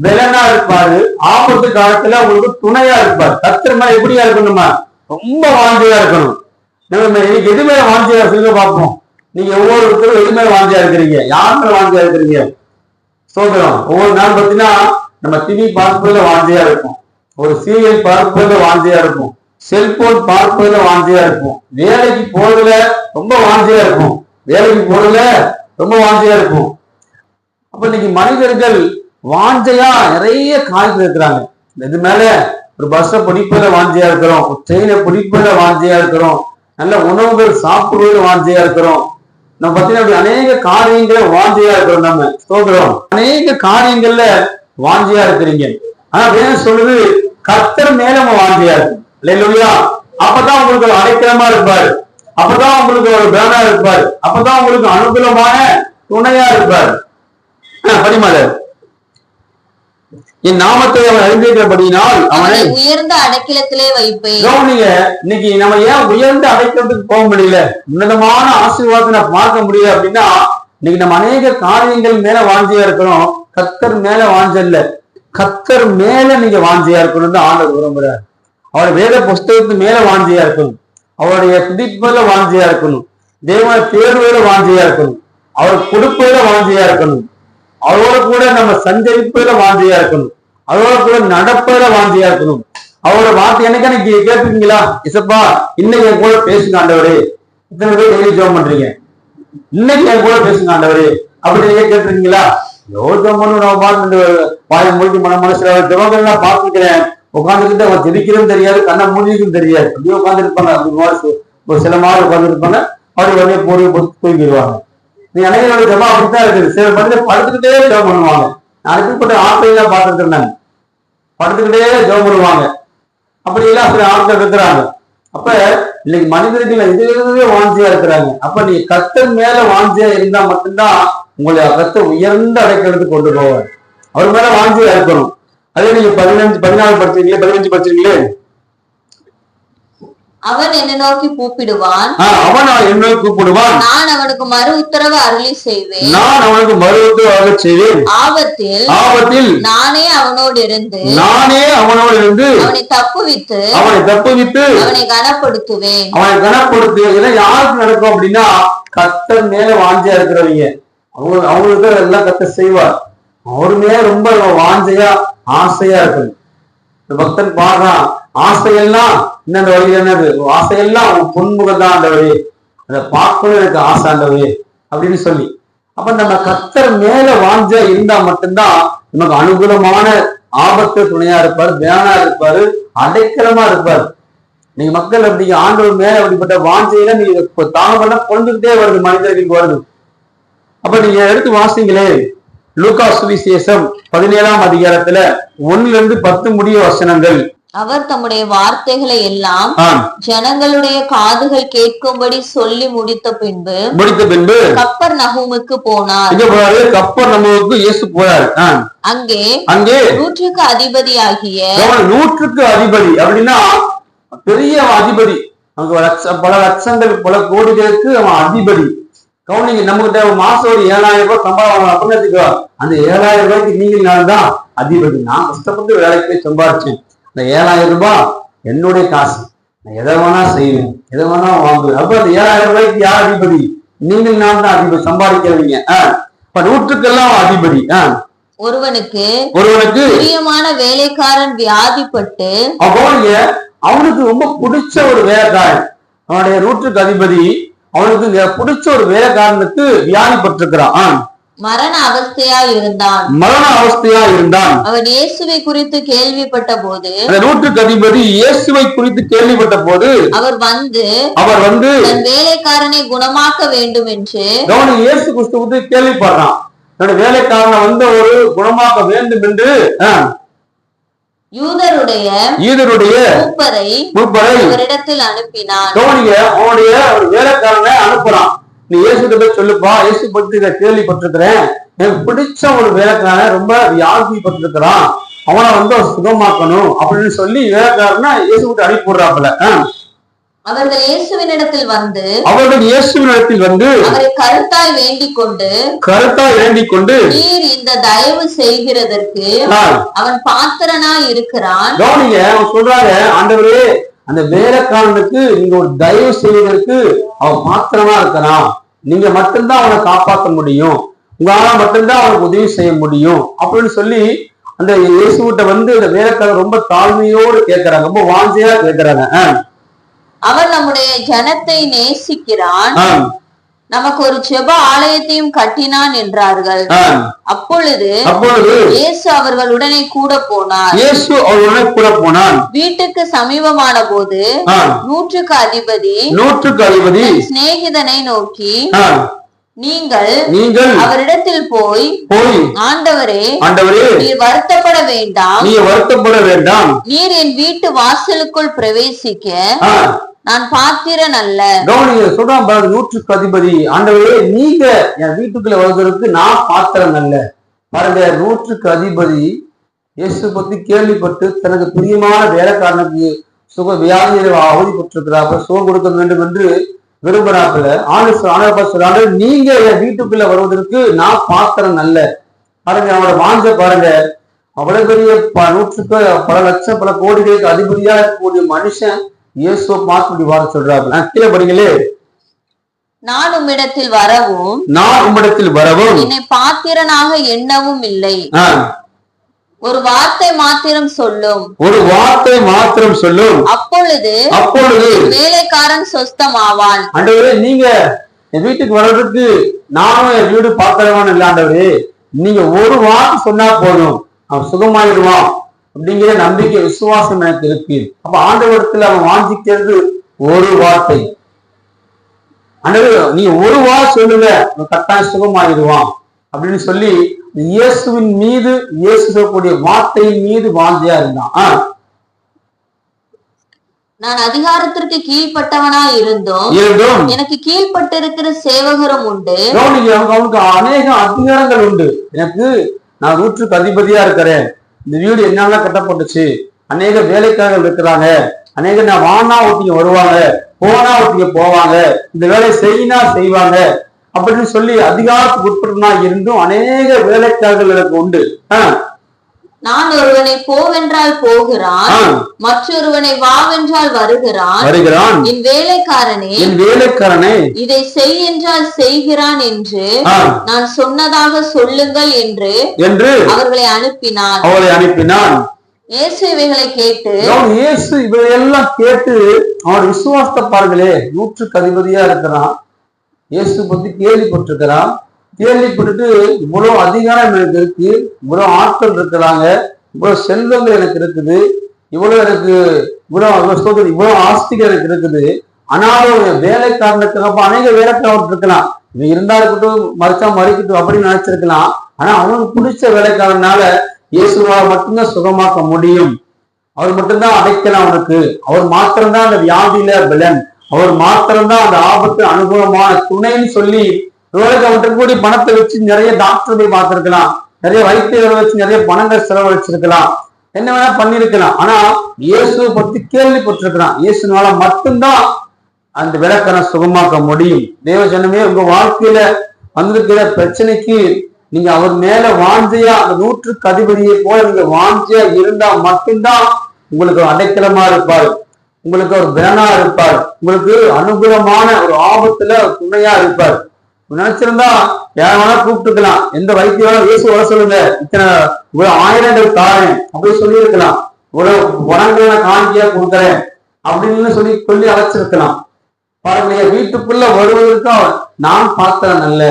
பலனா இருப்பாரு, ஆபத்து காலத்துல உங்களுக்கு துணையா இருப்பாரு. கர்த்தர் மேல எப்படியா இருக்கணுமா? ரொம்ப வாஞ்சையா இருக்கணும். நம்ம இன்னைக்கு எது மேல வாஞ்சையா சொல்ல பார்ப்போம். நீங்க ஒவ்வொருத்தரும் எது மேல வாஞ்சையா இருக்கிறீங்க? யார் மேல வாஞ்சையா இருக்கிறீங்க? சோதரம். ஒவ்வொரு நாள் பார்த்தீங்கன்னா நம்ம டிவி பார்ப்பதுல வாஞ்சையா இருக்கும், ஒரு சீரியல் பார்ப்பதுல வாஞ்சையா இருக்கும், செல்போன் பார்ப்பதுல வாஞ்சையா இருக்கும், வேலைக்கு போறதுல ரொம்ப வாஞ்சையா இருக்கும், அப்ப இன்னைக்கு மனிதர்கள் வாஞ்சையா நிறைய காய்ச்சி இருக்கிறாங்க. இது மேல ஒரு பஸ்ஸை பிடிப்பதில் வாஞ்சையா இருக்கிறோம், ட்ரெயினை பிடிப்பதில் வாஞ்சையா இருக்கிறோம், நல்ல உணவுகள் சாப்பிடுவதில் வாஞ்சையா இருக்கிறோம். நம்ம பார்த்தீங்கன்னா அப்படி அநேக காரியங்களை வாஞ்சையா இருக்கிறோம். நம்ம சொல்கிறோம் அநேக காரியங்கள்ல வாஞ்சையா இருக்கிறீங்க. ஆனா வேணும் சொல்லுது கர்த்தர் மேல நம்ம வாஞ்சையா இருக்கும். இல்லையா? அப்பதான் உங்களுக்கு அடைக்கலமா இருப்பாரு, அப்பதான் உங்களுக்கு ஒரு பேனா இருப்பாரு, அப்பதான் உங்களுக்கு அனுகூலமான துணையா இருப்பாரு. படிமாத என் நாமத்தை அவன் அறிந்திருக்கிறபடியினால் அவனை உயர்ந்த அடைக்கலத்திலே வைப்பேன். கவனிங்க, இன்னைக்கு நம்ம ஏன் உயர்ந்த அடைக்கலத்துக்கு போக முடியல, உன்னதமான ஆசீர்வாதத்தை பார்க்க முடியல அப்படின்னா, இன்னைக்கு நம்ம அநேக காரியங்கள் மேல வாஞ்சியா இருக்கிறோம், கர்த்தர் மேல வாஞ்சல்ல. கர்த்தர் மேல நீங்க வாஞ்சியா இருக்கணும் தான் ஆண்டவர் விரும்புறாரு. அவருடைய வேத புஸ்தகத்து மேல வாஞ்சியா இருக்கணும், அவருடைய துதிப்புல வாஞ்சியா இருக்கணும், தேவனுடைய தேர்வுல வாஞ்சியா இருக்கணும், அவர் கொடுப்பதுல வாஞ்சியா இருக்கணும், அவரோட கூட நம்ம சஞ்சரிப்பதுல வாஞ்சியா இருக்கணும், அவரோட கூட நடப்பதுல வாஞ்சியா இருக்கணும். அவரோட வார்த்தை எனக்கு கேட்பீங்களா, இசப்பா இன்னைக்கு என் கூட பேசுங்க ஆண்டவரே, இத்தனை பேர் டெய்லி ஜெபம் பண்றீங்க, இன்னைக்கு என் கூட பேசுங்க ஆண்டவரே அப்படி நீங்க கேட்டிருக்கீங்களா? ஜெபம் பண்ணு, நான் பார்த்து வாயை மூழ்கி மனசுல ஜெபங்கள்லாம் பார்த்துக்கிறேன், உட்காந்துக்கிட்டு அவன் ஜெபிக்கிறதும் தெரியாது, கண்ணை மூழ்கிக்கும் தெரியாது, அப்படியே உட்காந்து இருப்பாங்க. ஒரு சில மாதம் உட்காந்து இருப்பாங்க, அப்படி வழியை போய் தூங்கிடுவாங்க. நீ அனைவரோட ஜெபம் அப்படித்தான் இருக்குது. சில மனிதர் படுத்துக்கிட்டே ஜெபம் பண்ணுவாங்க. நான் இப்படிப்பட்ட ஆட்கள்லாம் பார்த்துருக்கேன், படுத்துக்கிட்டே ஜெபம் பண்ணுவாங்க. அப்படி எல்லாம் சில ஆட்கள் இருக்கிறாங்க. அப்ப இன்னைக்கு மனிதர்கள் இதுவே வாஞ்சியா இருக்கிறாங்க. அப்ப நீங்க கர்த்தர் மேல வாஞ்சியா இருந்தா மட்டும்தான் உங்களை கர்த்தர் உயர்ந்த அடைக்கலத்துக்கு கொண்டு போவார். அவர் மேல வாஞ்சியா இருக்கணும். அதே நீங்க 14 படிச்சீங்களே, 15 படிச்சீங்களே, அவன் என்னை நோக்கி கூப்பிடுவான், அவன் என்னை கூப்பிடுவான், நான் அவனுக்கு மறு உத்தரவு அருளி செய்வேன், நான் அவனுக்கு மறு உத்தரவு அருளி செய்வேன், ஆபத்தில் நானே அவனோடு இருந்து அவனை தப்புவித்து அவனை கனப்படுத்துவேன். இதெல்லாம் யாருக்கு நடக்கும் அப்படின்னா, கர்த்தர் மேல வாஞ்சியா இருக்கிறவங்க, அவங்களுக்கு எல்லாம் கர்த்தர் செய்வார். அவரு மேல ரொம்ப வாஞ்சையா ஆசையா இருக்கு. பக்தன் பாடுறான், ஆசையெல்லாம் இந்த வழி என்னது, ஆசையெல்லாம் உன் பொன்முகம் தான் ஆண்டவரே, அதை பார்க்கணும் எனக்கு ஆசை ஆண்டவரே அப்படின்னு சொல்லி. அப்ப நம்ம கர்த்தர் மேல வாஞ்சா இருந்தா மட்டும்தான் நமக்கு அனுகூலமான ஆபத்து துணையா இருப்பாரு, வேணா இருப்பாரு, அடைக்கலமா இருப்பாரு. நீங்க மக்கள் அப்படி ஆண்டவர் மேல அப்படிப்பட்ட வாஞ்சையில நீங்க தாமதம் குறைஞ்சுக்கிட்டே வருது, மனிதர்களுக்கு வருது. அப்ப நீங்க எடுத்து வாசிங்களே, லூக்கா சுவிசேஷம் 17ஆம் அதிகாரத்துல 1-10 முடிய வசனங்கள். அவர் தம்முடைய வார்த்தைகளை எல்லாம் ஜனங்களுடைய காதுகள் கேட்கும்படி சொல்லி முடித்த பின்பு கப்பர் நகூமுக்கு போனார். கப்பர் நகூமுக்கு இயேசு போறார். அங்கே 100க்கு அதிபதியாகிய 100க்கு அதிபதி அப்படின்னா பெரிய அதிபதி, பல லட்சங்கள் பல கோடிகளுக்கு அவன் அதிபதி. கவுனிங்க, நம்மகிட்ட மாசம் ஒரு 7000 ரூபாய் சம்பாதிக்கணும் அப்படின்னு வச்சுக்கோ, அந்த 7000 ரூபாய்க்கு நீங்க தான் அதிபதி. நான் கஷ்டப்பட்டு வேலைக்கு போய் சம்பாதிச்சேன், அந்த 7000 ரூபாய் என்னுடைய காசு, நான் எதை வேணா செய்வேன், எதை வேணா வாங்குவேன். அப்ப அந்த 7000 ரூபாய்க்கு யார் அதிபதி? நீங்கள் நான் தான் அதிபதி, சம்பாதிக்கிறவங்க. இப்ப 100க்கெல்லாம் அதிபதி. ஒருவனுக்கு பிரியமான வேலைக்காரன் வியாதிப்பட்டு, அவனுக்கு ரொம்ப பிடிச்ச ஒரு வேலைக்காரன், அவனுடைய 100க்கு அதிபதி, அவனுக்கு பிடிச்ச ஒரு வேலைக்காரனுக்கு வியாதிப்பட்டிருக்கிறான், மரண அவஸ்தையா இருந்தான். அவன் இயேசுவை குறித்து கேள்விப்பட்ட போது, 100க்கு அதிபதி இயேசுவை குறித்து கேள்விப்பட்ட போது அவர் வந்து தன் வேலைக்காரனை குணமாக்க வேண்டும் என்று இயேசு கிறிஸ்துவுக்கு கேள்விப்படுறான். தன்னுடைய வேலைக்காரனை ஒரு குணமாக்க வேண்டும் என்று யூதருடைய மூப்பரை அவரிடத்தில் அனுப்பினான். அவனுடைய ஒரு வேலைக்காரனை அனுப்புறான். நீ இயேசுகிட்ட போய் சொல்லுப்பா, இயேசு பற்றி இதை கேள்விப்பட்டிருக்கிறேன், எனக்கு பிடிச்ச ஒரு வேலைக்காரன் ரொம்ப வியாதிப்பட்டிருக்கிறான், அவனை சுகமாக்கணும் அப்படின்னு சொல்லி வேலைக்காரனா இயேசுகிட்ட அனுப்பி விடுறாப்புல. அவர்கள் இயேசுவினிடத்தில் வந்து அவரை கருத்தாய் வேண்டிக் கொண்டு நீர் இந்த தயவு செய்கிறதற்கு அவன் பாத்திரனாய் இருக்கிறான். அவன் சொல்றாரு, ஆண்டவரே அந்த வேலைக்காரனுக்கு நீங்க ஒரு தயவு செய்வதற்கு அவன் பாத்திரமா இருக்கிறான், நீங்க மட்டும்தான் அவனை காப்பாற்ற முடியும், உங்களால மட்டும்தான் அவனுக்கு உதவி செய்ய முடியும் அப்படின்னு சொல்லி அந்த இயேசுகிட்ட இந்த வேலைக்காரன் ரொம்ப தாழ்மையோடு கேட்கிறாங்க, ரொம்ப வாஞ்சையா கேட்கிறாங்க. அவன் நம்முடைய ஜனத்தை நேசிக்கிறான், நமக்கு ஒரு ஜெப ஆலயத்தையும் கட்டினான் என்றார்கள். அப்பொழுது இயேசு அவர்களுடனே கூட போனார். வீட்டுக்கு சமீபமான போது 100க்கு அதிபதி சிநேகிதனை நோக்கி, நீங்கள் அவரிடத்தில் போய் ஆண்டவரே நீர் வருத்தப்பட வேண்டாம், நீர் என் வீட்டு வாசலுக்குள் பிரவேசிக்க நான் பாத்திரன் அல்ல. சொல்றான் 100க்கு அதிபதி, ஆண்டவரே நீங்க என் வீட்டுக்குள்ள வருவதற்கு நான் பாத்திரன் அல்ல. பாருங்க, 100க்கு அதிபதி இயேசு பத்தி கேள்விப்பட்டு தனக்கு பிரியமான வேலைக்காரனுக்கு சுக வியாதியை அவதிப்பட்டிருக்கிறார்கள், சுகம் கொடுக்க வேண்டும் என்று விரும்புறாப்புல ஆண்டவர் சொல்றாங்க, நீங்க என் வீட்டுக்குள்ள வருவதற்கு நான் பாத்திரம் நல்ல. பாருங்க அவனோட வாஞ்ச பாருங்க. அவ்வளவு பெரிய நூற்றுக்கு பல லட்சம் பல கோடிகளுக்கு அதிபதியா இருக்கக்கூடிய மனுஷன் இயேசுவை பார்த்து வார சொல்றாரு. கீழே படிங்களே, நான் உம்மிடத்தில் வரவும் என்னை பாத்திரனாக எண்ணவும் இல்லை. ஒரு வார்த்தை மாத்திரம் சொல்லும், அப்பொழுது வேலைக்காரன் சொஸ்தமாவான். ஆண்டவரே, நீங்க என் வீட்டுக்கு வர்றதுக்கு நானும் என் வீடு பாத்திரவான் இல்லை ஆண்டவரே, நீங்க ஒரு வார்த்தை சொன்னா போதும் அவன் சுகமாயிடுவான் அப்படிங்கிற நம்பிக்கை விசுவாசம் எனக்கு இருக்கு. அப்ப ஆண்டவரத்துல அவன் வாஞ்சிக்கிறது ஒரு வார்த்தை. ஆண்டவர் நீங்க ஒரு வார்த்தை சொல்லுங்க கட்டாயம் சுகமாயிடுவான் அப்படின்னு சொல்லி இயேசுவின் மீது, இயேசு சொல்லக்கூடிய வார்த்தையின் மீது வாஞ்சியா இருந்தான். நான் அதிகாரத்திற்கு கீழ்பட்டவனா இருந்தோம் எனக்கு கீழ்பட்டிருக்கிற சேவகரும் உண்டு. அவனுக்கு அநேக அதிகாரங்கள் உண்டு. எனக்கு நான் நூற்றுக்கு அதிபதியா இருக்கிறேன், இந்த வீடு என்னால கட்டப்பட்டுச்சு, அநேக வேலைக்காரர்கள் இருக்கிறாங்க, அநேக நான் வானா ஒட்டிங்க வருவாங்க, போனா ஒட்டிங்க போவாங்க, இந்த வேலையை செய்யினா செய்வாங்க அப்படின்னு சொல்லி அதிகாரத்துக்கு உட்பட்டனா இருந்தும் அநேக வேலைக்காரர்கள் எனக்கு உண்டு. நான் ஒருவனை போவென்றால் போகிறான், மற்றொருவனை வாவென்றால் வருகிறான், என் வேலைக்காரனே இதை செய் என்றால் செய்கிறான் என்று நான் சொன்னதாக சொல்லுங்கள் என்று அவர்களை அனுப்பினான். இயேசு இவைகளை கேட்டு, இயேசு இவையெல்லாம் கேட்டு அவன் விசுவாசத்தை பாருங்களே, நூற்றுக்கு அதிபதியா இருக்கிறான், இயேசு பத்தி கேள்விப்பட்டிருக்கிறான். கேள்விப்பட்டு இவ்வளவு அதிகாரம் எனக்கு இருக்கு, இவ்வளவு ஆட்கள் இருக்கிறாங்க, இவ்வளவு செல்வங்கள் எனக்கு இருக்குது, இவ்வளவு ஆஸ்திகள் எனக்கு இருக்குது, ஆனாலும் வேலைக்காரனுக்கு அநேக வேலைக்காரன் இருக்கலாம், இவன் இருந்தா இருக்கட்டும் மறைச்சா மறைக்கட்டும் அப்படின்னு நினைச்சிருக்கலாம். ஆனா அவனுக்கு பிடிச்ச வேலைக்காரனால இயேசுவால் மட்டும்தான் சுகமாக்க முடியும், அவர் மட்டும்தான் அடைக்கலாம், அவனுக்கு அவர் மாத்திரம்தான் அந்த வியாதியில பலன், அவர் மாத்திரம்தான் அந்த ஆபத்து அனுகூலமான துணைன்னு சொல்லி அவன்கிட்ட கூடி பணத்தை வச்சு நிறைய டாக்டர் போய் பார்த்திருக்கலாம், நிறைய வைத்தியர்களை வச்சு நிறைய பணங்கள் செலவழிச்சிருக்கலாம், என்ன வேணா பண்ணிருக்கலாம். ஆனா இயேசுவை பத்தி கேள்விப்பட்டிருக்கிறான், இயேசுனால மட்டும்தான் அந்த விளக்கனை சுகமாக்க முடியும். தேவ ஜனமே, உங்க வாழ்க்கையில வந்திருக்கிற பிரச்சனைக்கு நீங்க அவர் மேல வாஞ்சையா, அந்த நூற்றுக்கு அதிபதியை போல நீங்க வாஞ்சையா இருந்தா மட்டும்தான் உங்களுக்கு அடைக்கலமா இருப்பார், உங்களுக்கு ஒரு பேனா இருப்பார், உங்களுக்கு அனுகூலமான ஒரு ஆபத்துல துணையா இருப்பார். நினைச்சிருந்தா யார் வேணா கூப்பிட்டுக்கலாம், எந்த வைத்தியம் இயேசு வர சொல்லுங்க, இத்தனை இவ்வளவு ஆயிரங்கள் தாரேன் அப்படின்னு சொல்லி இருக்கலாம், இவ்வளவு உரங்களை காணிக்கையா கொடுக்குறேன் அப்படின்னு சொல்லி அழைச்சிருக்கலாம். பாருங்க, வீட்டுக்குள்ள வருவதற்கு நான் பார்த்தேன் நல்ல,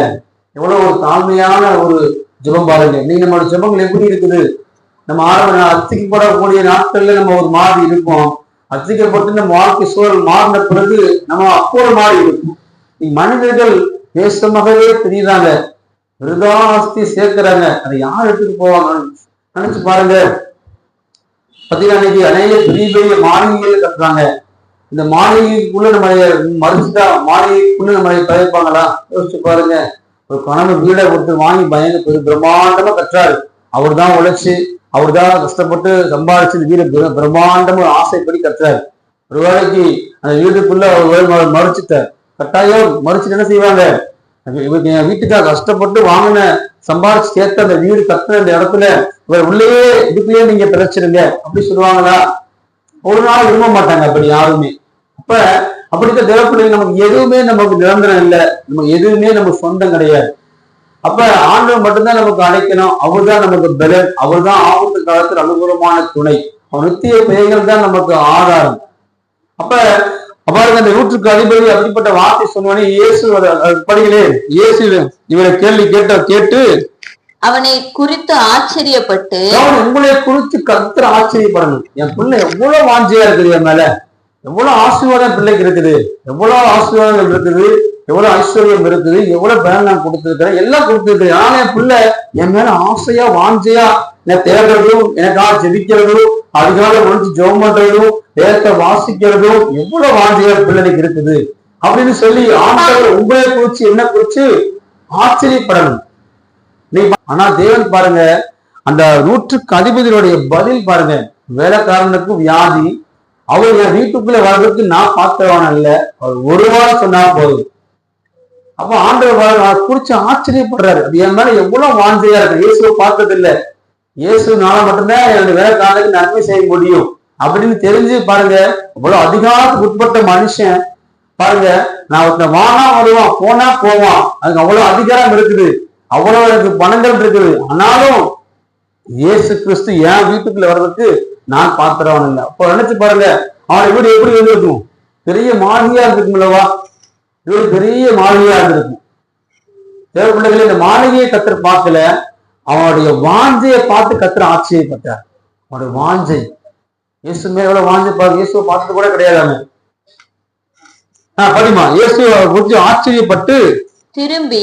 எவ்வளவு ஒரு தாழ்மையான ஒரு ஜெபம் பாருங்க. நீங்க நம்மளோட ஜெபங்கள் எப்படி இருக்குது? நம்ம அர்ச்சிக்கப்படக்கூடிய நாட்கள்ல நம்ம ஒரு மாதிரி இருப்போம், அர்ச்சிக்கப்பட்டு நம்ம வாழ்க்கை சூழல் மாறின பிறகு நம்ம அப்போ ஒரு மாதிரி இருக்கும். மனிதர்கள் தேசமாகவே தெரியுறாங்க, விருதாஸ்தி சேர்க்கிறாங்க, அதை யார் எடுத்துட்டு போவாங்க நினைச்சு பாருங்க. பாத்தீங்கன்னா இன்னைக்கு அநேக பெரிய பெரிய மாளிகைகள் கட்டுறாங்க, இந்த மாளிகைக்குள்ள நம்ம மறைச்சுட்டா மாளிகைக்குள்ள நம்ம தவிர்ப்பாங்களா? யோசிச்சு பாருங்க. ஒரு கணவன் வீடை கொடுத்து வாங்கி பயந்து பிரம்மாண்டமா கட்டுறாரு, அவர் தான் உழைச்சு அவர் தான் கஷ்டப்பட்டு சம்பாதிச்சு இந்த வீடு பிரம்மாண்டமா ஆசைப்படி கட்டுறாரு. ஒரு வேளைக்கு அந்த வீட்டுக்குள்ள அவர் மறைச்சிட்டார், கட்டாயம் மறுச்சுட்டு என்ன செய்வாங்க, இவருக்கு என் வீட்டுக்காக கஷ்டப்பட்டு வாங்கின சம்பாரிச்சு சேர்த்த அந்த வீடு கட்டின அந்த இடத்துல இவர் உள்ளேயே இதுக்குள்ளேயே நீங்க பிழைச்சிருங்க அப்படி சொல்லுவாங்களா? ஒரு நாள் விரும்ப மாட்டாங்க அப்படி யாருமே. அப்ப அப்படித்தான் தேவப்பிள்ளை, நமக்கு எதுவுமே நமக்கு நிரந்தரம் இல்லை, நமக்கு எதுவுமே நமக்கு சொந்தம் கிடையாது. அப்ப ஆண்டவர் மட்டும்தான் நமக்கு அடைக்கணும், அவர் தான் நமக்கு பலன், அவர் தான் ஆபத்து காலத்தில் அனுகூலமான துணை, அவர் நித்திய பெயர்கள் தான் நமக்கு ஆதாரம். அப்ப பாருங்க, அந்த நூற்றுக்கு அதிபதி அப்படிப்பட்ட வார்த்தை சொன்னோடனே இயேசு படிகளே, இயேசு இவரை கேள்வி கேட்டு அவனை குறித்து ஆச்சரியப்பட்டு, உங்களை குறித்து கர்த்தர் ஆச்சரியப்படணும், என் பிள்ளை எவ்வளவு வாஞ்சியா இருக்குது, என் மேல எவ்வளவு ஆசீர்வாதம் பிள்ளைக்கு இருக்குது, எவ்வளவு ஆசீர்வாதங்கள் இருக்குது, எவ்வளவு ஐஸ்வர்யம் இருக்குது, எவ்வளவு பலன் நான் கொடுத்துருக்கிறேன், எல்லாம் கொடுத்துருக்கிறேன். ஆனா என் பிள்ளை என் மேல ஆசையா வாஞ்சியா என்ன தேடுறதும், எனக்காக ஜெபிக்கிறதும், அதிகாலை ஒழிச்சு ஜெபம் பண்றதும், வேதத்தை வாசிக்கிறதும் எவ்வளவு வாஞ்சியா பிள்ளைக்கு இருக்குது அப்படின்னு சொல்லி ஆண்டவர் உங்களை குறிச்சு என்ன குறிச்சு ஆச்சரியப்படணும். ஆனா தேவன் பாருங்க, அந்த 100க்கு அதிபதியுடைய பதில் பாருங்க. வேலைக்காரனுக்கு வியாதி, அவர் என் வீட்டுக்குள்ள வர்றதுக்கு நான் பார்த்தவன் அல்ல, அவர் ஒரு வாரம் சொன்னா போதும். அப்ப ஆண்டவர் குறிச்சு ஆச்சரியப்படுறாரு. அது என் மேல எவ்வளவு வாஞ்சையா இருக்கு. இயேசுவை பார்த்தது இல்லை, இயேசுனால மட்டும்தான் என்னுடைய வேலைக்காரனுக்கு நன்மை செய்ய முடியும் அப்படின்னு தெரிஞ்சு பாருங்க. அவ்வளவு அதிகாரத்துக்கு உட்பட்ட மனுஷன் பாருங்க. நான் ஒருத்தன் வானா வருவான், போனா போவான், அதுக்கு அவ்வளவு அதிகாரம் இருக்குது, அவ்வளவு எனக்கு பணங்கள் இருக்குது. ஆனாலும் இயேசு கிறிஸ்து என் வீட்டுக்குள்ள வர்றதுக்கு நான் பாத்திரவன் இல்லை. அப்போ நினைச்சு பாருங்க, அவனை வீடு எப்படி இருந்திருக்கும்? பெரிய மாளிகையா இருந்திருக்கும்லவா? இவரு பெரிய மாளிகையா இருந்திருக்கும். தேவ பிள்ளைகளை, இந்த மாளிகையை கத்தர் பார்க்கல, அவனுடைய வாஞ்சையை பார்த்து கத்தர் ஆச்சரியப்பட்டார். அவனுடைய வாஞ்சை, இயேசு மேல எவ்வளவு வாஞ்சை பாருங்க. இயேசுவை பார்த்தது கூட கிடையாது. படிமா. இயேசுவை குறித்து ஆச்சரியப்பட்டு திரும்பி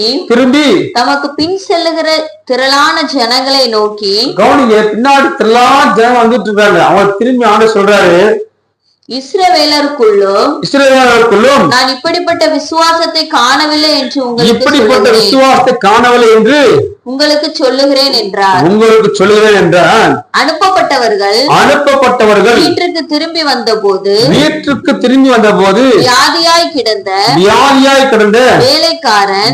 தமக்கு பின் செல்லுகிற திரளான ஜனங்களை நோக்கி, கவனிங்க, பின்னாடி திரளான ஜனம் வந்துட்டு இருக்காங்க. அவங்க திரும்பி ஆண்டு சொல்றாரு, இஸ்ரவேலருக்குள்ளும் நான் இப்படிப்பட்ட விசுவாசத்தை காணவில்லை என்று உங்களுக்கு சொல்லுகிறேன் என்றார். அனுப்பப்பட்டவர்கள் வீட்டிற்கு திரும்பி வந்தபோது வியாதியாய் கிடந்த வேலைக்காரன்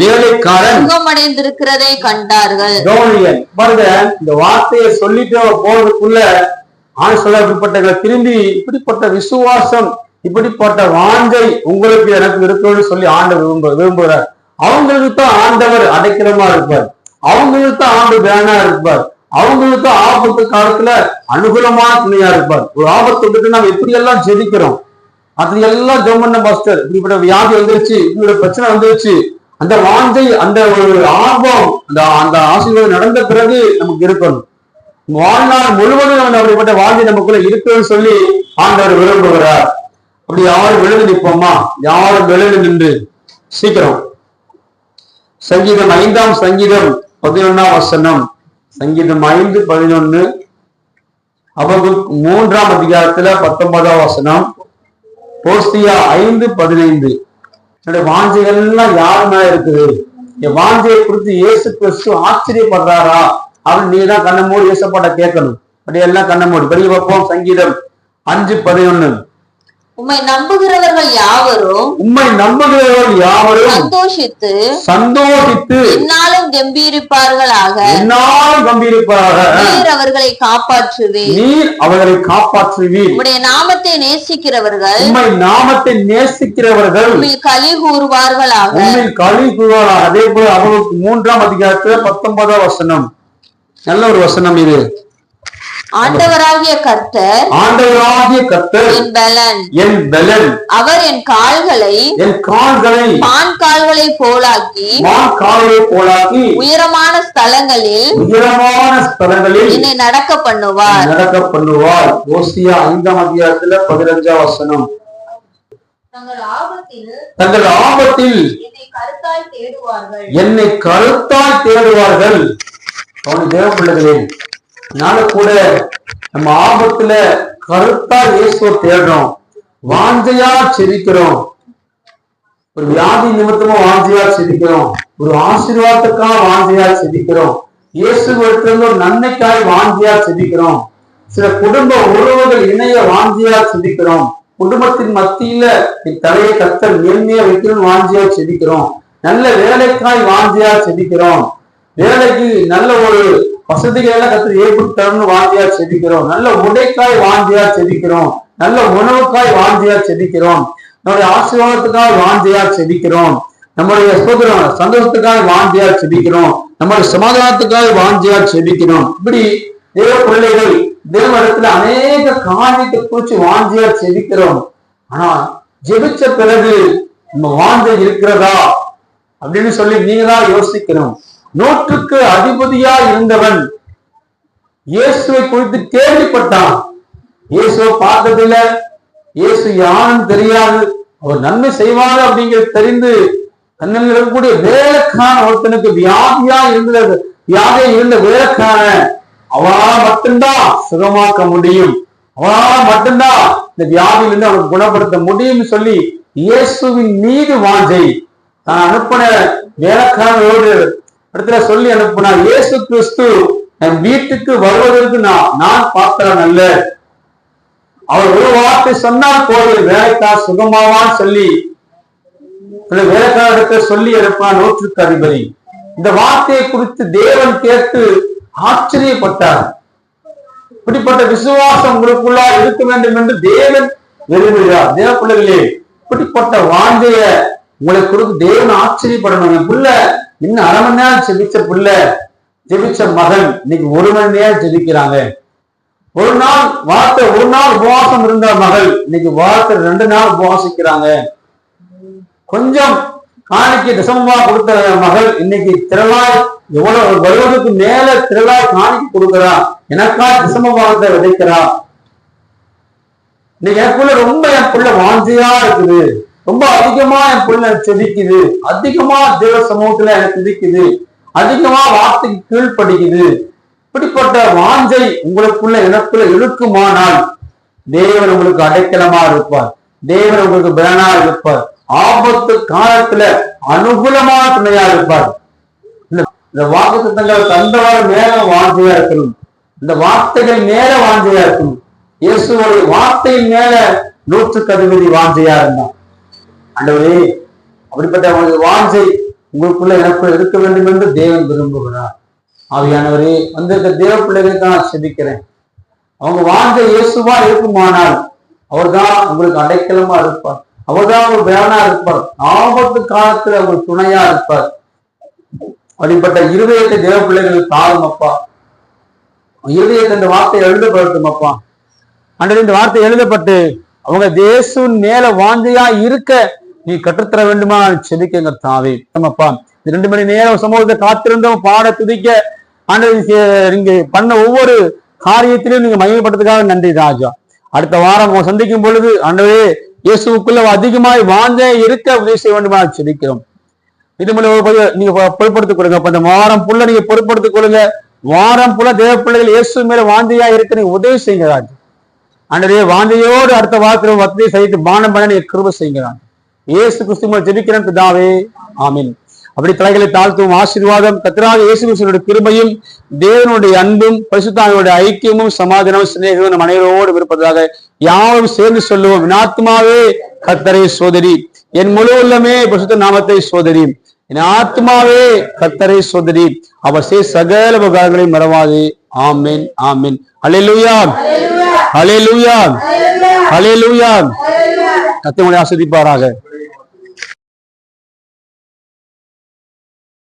சுகமடைந்திருக்கிறதை கண்டார்கள். இந்த வார்த்தையை சொல்லிட்டு போறதுக்குள்ள திரும்பி இப்படிப்பட்ட விசுவாசம், இப்படிப்பட்ட வாஞ்சை உங்களுக்கு எனக்கு இருக்குன்னு சொல்லி ஆண்டவர் விரும்புகிறார். அவங்களுக்கு தான் ஆண்டவர் அடைக்கலமா இருப்பார், அவங்களுக்கு தான் ஆண்டு பேனா இருப்பார், அவங்களுக்கு தான் ஆபத்து காலத்துல அனுகூலமான துணையா இருப்பார். ஒரு ஆபத்து வந்துட்டு நம்ம எப்படி எல்லாம் ஜெபிக்கிறோம், அது எல்லாம் ஜெபம் மாஸ்டர், இப்படிப்பட்ட வியாதி வந்துருச்சு, இப்படி பிரச்சனை வந்துருச்சு, அந்த வாஞ்சை, அந்த ஒரு ஆர்வம், அந்த ஆசீர்வாதம் நடந்த பிறகு நமக்கு இருக்கணும். வாழ்நாள் முழுவதும் அப்படிப்பட்ட வாழ்க்கை நமக்குள்ள இருக்குன்னு சொல்லி ஆண்டவர் விரும்புகிறார். அப்படி யாரும் விழுந்து நிற்போமா? யாரும் விழுந்து நின்று சீக்கிரம் சங்கீதம் 5ஆம் சங்கீதம் 11ஆம் வசனம், சங்கீதம் 5:11, ஹபக்குக் 3ஆம் அதிகாரத்துல 19ஆம் வசனம், ஓசியா 5:15. என்னுடைய வாஞ்சைகள் எல்லாம் யாரு மேல இருக்குது? என் வாஞ்சையை குறித்து இயேசு கிறிஸ்து ஆச்சரியப்படுறாரா அப்படின்னு நீங்க தான் கண்ண மூடி இயேசப்பாட்ட கேட்கணும். அப்படியே எல்லாம் கண்ண மூடி படி பார்ப்போம். சங்கீதம் 5:11. உம்மை நம்புகிறவர்கள் யாவரும் சந்தோஷித்து என்னாலும் கம்பீரிப்பார்களாக. நீர் அவர்களை காப்பாற்றுவீர். உம்முடைய நாமத்தை நேசிக்கிறவர்கள் களி கூறுவார்களாக. அதே போல அவர்களுக்கு 3ஆம் அதிகாரத்துல 19ஆம் வசனம், நல்ல ஒரு வசனம் இது. ஆண்டவராகிய கர்த்தர் என் பலன், அவர் என் கால்களை மான் கால்களை போலாக்கி உயரமான ஸ்தலங்களில் என்னை நடக்க பண்ணுவார். ஓசியா 5ஆம் அதிகாரத்துல 15ஆம் வசனம். தங்கள் ஆபத்தில் என்னை கருத்தாய் தேடுவார்கள். தேவ பிள்ளைகளே, நாள கூட நம்ம ஆபத்துல கருத்தா இயேசுவை தேடுறோம், வாஞ்சையா செபிக்கிறோம். ஒரு வியாதி நிமித்தமா வாஞ்சையா செபிக்கிறோம், ஒரு ஆசீர்வாதத்துக்காக வாஞ்சையா செபிக்கிறோம், இயேசுவிடத்திலிருந்து ஒரு நன்மைக்காய் வாஞ்சையா செபிக்கிறோம். சில குடும்ப உறவுகள் இணைய வாஞ்சையா செபிக்கிறோம். குடும்பத்தின் மத்தியில தலையை கத்தர் மேன்மையா வைக்கணும் வாஞ்சையா செபிக்கிறோம். நல்ல வேலைக்காய் வாஞ்சையா செபிக்கிறோம். வேலைக்கு நல்ல ஒரு வசதிகள் எல்லாம் கத்தர் ஏற்படுத்தி தரணும்னு வாஞ்சியா செபிக்கிறோம். நல்ல உடைக்காய் வாஞ்சியா செபிக்கிறோம். நல்ல உணவுக்காய் வாஞ்சியா செபிக்கிறோம். நம்முடைய ஆசீர்வாதத்துக்காக வாஞ்சியா செபிக்கிறோம். நம்முடைய சந்தோஷத்துக்காக வாஞ்சியா செபிக்கிறோம். நம்முடைய சமாதானத்துக்காக வாஞ்சியா செபிக்கிறோம். இப்படி தேவ பிள்ளைகள் தேவ இடத்துல அநேக காரியத்தை குறிச்சு வாஞ்சியா செபிக்கிறோம். ஆனா ஜெபிச்ச பிறகு நம்ம வாஞ்சை இருக்கிறதா அப்படின்னு சொல்லி நீங்க தான் யோசிக்கணும். 100க்கு அதிபதியா இருந்தவன் இயேசுவை குறித்து கேள்விப்பட்டான். இயேசுவை பார்த்ததில்ல, இயேசு யாருன்னு தெரியாது, அவர் நன்மை செய்வார் அப்படிங்கிறது தெரிந்து தன்னில் இருக்கக்கூடிய வேலைக்கான ஒருத்தனுக்கு வியாதியா இருந்த வேலைக்கான அவனா மட்டும்தான் சுகமாக்க முடியும், அவனா மட்டும்தான் இந்த வியாதியிலிருந்து அவனுக்கு குணப்படுத்த முடியும்னு சொல்லி இயேசுவின் மீது வாஞ்சை தான் அனுப்பின வேலைக்காரனோடு இடத்துல சொல்லி அனுப்புனார். இயேசு கிறிஸ்து என் வீட்டுக்கு வருவதற்கு நான் பாத்திரம் அல்ல. அவர் ஒரு வார்த்தை சொன்னால் போதும், வேலைக்கார் சுகமாவான் சொல்லி வேலைக்காரத்தை சொல்லி இருப்பான் 100க்கு அதிபதி. இந்த வார்த்தையை குறித்து தேவன் கேட்டு ஆச்சரியப்பட்டார். இப்படிப்பட்ட விசுவாசம் உங்களுக்குள்ளா இருக்க வேண்டும் என்று தேவன் விரும்புகிறார். தேவ பிள்ளைகளே, இப்படிப்பட்ட வாஞ்சைய உங்களை குறித்து தேவன் ஆச்சரியப்படணும். என் பிள்ளை இன்னும் 1/2 மணி நேரம் ஜெபிச்ச பிள்ளை, ஜெபிச்ச மகன் இன்னைக்கு 1 மணி நேரம் ஜெபிக்கிறாங்க. ஒரு நாள் உபவாசம் இருந்த மகள் இன்னைக்கு வாரத்தை 2 நாள் உபவாசிக்கிறாங்க. கொஞ்சம் காணிக்கை தசமமா கொடுத்த மகள் இன்னைக்கு திரளாய் எவ்வளவு வருவதற்கு மேல திரளாய் காணிக்கை கொடுக்கிறா, எனக்கா தசமபாகத்தை விதைக்கிறா. இன்னைக்கு எனக்குள்ள ரொம்ப என் பிள்ளை வாஞ்சியா இருக்குது, ரொம்ப அதிகமா என் பிள்ளை செதிக்குது, அதிகமா தேவ சமூகத்துல எனக்கு செதிக்குது, அதிகமா வார்த்தைக்கு கீழ்படிக்குது. இப்படிப்பட்ட வாஞ்சை உங்களுக்குள்ள எனக்குள்ள இழுக்குமானால் தேவன் உங்களுக்கு அடைக்கலமா இருப்பார், தேவன் உங்களுக்கு பலனா இருப்பார், ஆபத்து காலத்துல அனுகூலமான துணையா இருப்பார். இந்த வாக்குத்தத்தங்கள் தந்தவாறு மேல வாஞ்சையா இருக்கணும், இந்த வார்த்தைகள் மேல வாஞ்சையா இருக்கணும். இயேசுவோடைய வார்த்தையின் மேல 100க்கு அதிபதி வாஞ்சையா இருந்தான். ஆண்டவரே, அப்படிப்பட்ட வாஞ்சை உங்களுக்குள்ள எனக்குள்ள இருக்க வேண்டும் என்று தேவன் விரும்புகிறார். ஆவியானவரே, வந்திருக்க தேவ பிள்ளைகளுக்கு நான் செபிக்கிறேன், அவங்க வாஞ்சை இயேசுவா இருக்குமானால் அவர்தான் உங்களுக்கு அடைக்கலமா இருப்பார், அவர்தான் ஒரு பலனா இருப்பார், ஆபத்து காலத்துல ஒரு துணையா இருப்பார். அப்படிப்பட்ட இருதயத்தை தேவ பிள்ளைகளுக்கு தாரும் அப்பா. இருதயத்தை இந்த வார்த்தை எழுதப்படட்டும் அப்பா. அன்றைய இந்த வார்த்தை எழுதப்பட்டு அவங்க தேசுவின் மேல வாஞ்சையா இருக்க நீ கற்றுத்தர வேண்டுமா செபிக்கங்க தாவே. அப்பா, 2 மணி நேரம் சமூகத்தை காத்திருந்தோம் பாட துதிக்க நீங்க பண்ண ஒவ்வொரு காரியத்திலையும் நீங்க மகிமைப்படுறதுக்காக நன்றி ராஜா. அடுத்த வாரம் சந்திக்கும் பொழுது ஆண்டவரே இயேசுக்குள்ள அதிகமாய் வாஞ்சை இருக்க உதவி செய்ய வேண்டுமா செபிக்கிறோம். இது நீங்க பொறுப்படுத்திக் கொடுங்க. அப்ப இந்த வாரம் புள்ள நீங்க பொறுப்படுத்திக் கொள்ளுங்க. வாரம் புள்ள தேவ பிள்ளைகள் இயேசு மேல வாஞ்சையா இருக்க நீங்க உதவி செய்யுங்க ராஜா. ஆண்டவரே, வாஞ்சையோடு அடுத்த வாரத்தில் வசதியை செய்து பானம் பண்ண நீங்க கிருபை செய்யுங்க. இயேசு கிறிஸ்துவை ஜெபிக்கிறேன் பிதாவே, ஆமீன். அப்படி தலைகளை தாழ்த்தும் ஆசீர்வாதம் கர்த்தராகிய இயேசு கிறிஸ்துவினுடைய கிருபையும் தேவனுடைய அன்பும் பரிசுத்தாவினுடைய ஐக்கியமும் சமாதானமும் சிநேகமும் நம் அனைவரோடு இருப்பதாக யாரும் சேர்ந்து சொல்லுவோம். என் ஆத்மாவே கர்த்தரை சோதரி, என் முழு உள்ளமே பரிசுத்த நாமத்தை சோதரி, என் ஆத்மாவே கர்த்தரை சோதரி, அவர் சகல உபகாரங்களை மறவாதே. ஆமீன், ஆமீன். அல்லேலூயா, அல்லேலூயா, அல்லேலூயா. கர்த்தர் உங்களை ஆசீர்வதிப்பாராக.